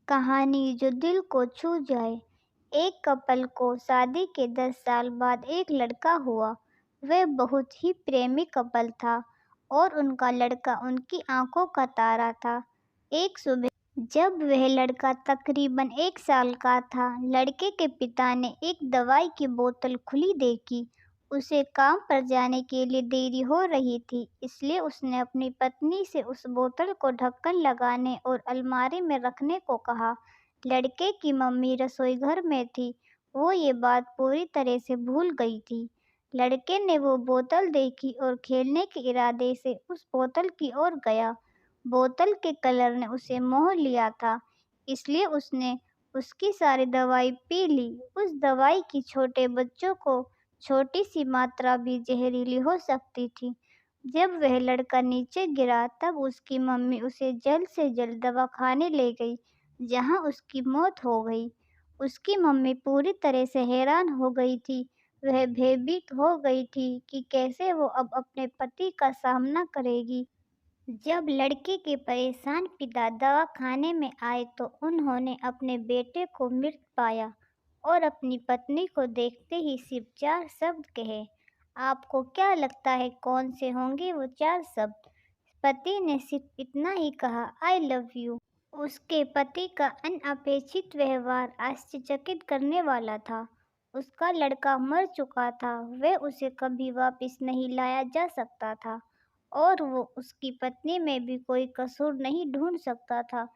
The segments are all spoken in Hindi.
कहानी जो दिल को छू जाए। एक कपल को शादी के 10 साल बाद एक लड़का हुआ। वह बहुत ही प्रेमी कपल था और उनका लड़का उनकी आंखों का तारा था। एक सुबह जब वह लड़का तकरीबन 1 साल का था, लड़के के पिता ने एक दवाई की बोतल खुली देखी। उसे काम पर जाने के लिए देरी हो रही थी, इसलिए उसने अपनी पत्नी से उस बोतल को ढक्कन लगाने और अलमारी में रखने को कहा। लड़के की मम्मी रसोईघर में थी। वो ये बात पूरी तरह से भूल गई थी। लड़के ने वो बोतल देखी और खेलने के इरादे से उस बोतल की ओर गया। बोतल के कलर ने उसे मोह लिया था, इसलिए उसने उसकी सारी दवाई पी ली। उस दवाई की छोटे बच्चों को छोटी सी मात्रा भी जहरीली हो सकती थी। जब वह लड़का नीचे गिरा तब उसकी मम्मी उसे जल्द से जल्द दवाखाने ले गई, जहां उसकी मौत हो गई। उसकी मम्मी पूरी तरह से हैरान हो गई थी। वह भयभीत हो गई थी कि कैसे वो अब अपने पति का सामना करेगी। जब लड़के के परेशान पिता दवाखाने में आए तो उन्होंने अपने बेटे को मृत पाया और अपनी पत्नी को देखते ही सिर्फ 4 शब्द कहे। आपको क्या लगता है कौन से होंगे वो 4 शब्द? पति ने सिर्फ इतना ही कहा, आई लव यू। उसके पति का अनअपेक्षित व्यवहार आश्चर्यचकित करने वाला था। उसका लड़का मर चुका था, वह उसे कभी वापस नहीं लाया जा सकता था और वो उसकी पत्नी में भी कोई कसूर नहीं ढूंढ सकता था।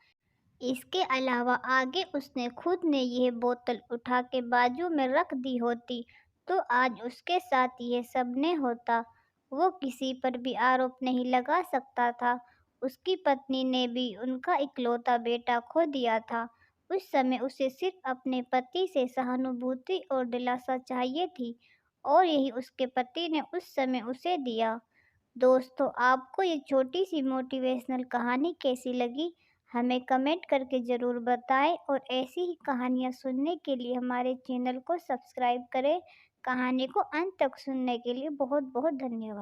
इसके अलावा आगे उसने खुद ने यह बोतल उठा के बाजू में रख दी होती तो आज उसके साथ यह सब न होता। वो किसी पर भी आरोप नहीं लगा सकता था। उसकी पत्नी ने भी उनका इकलौता बेटा खो दिया था। उस समय उसे सिर्फ अपने पति से सहानुभूति और दिलासा चाहिए थी और यही उसके पति ने उस समय उसे दिया। दोस्तों, आपको ये छोटी सी मोटिवेशनल कहानी कैसी लगी? हमें कमेंट करके ज़रूर बताएं और ऐसी ही कहानियाँ सुनने के लिए हमारे चैनल को सब्सक्राइब करें। कहानी को अंत तक सुनने के लिए बहुत बहुत धन्यवाद।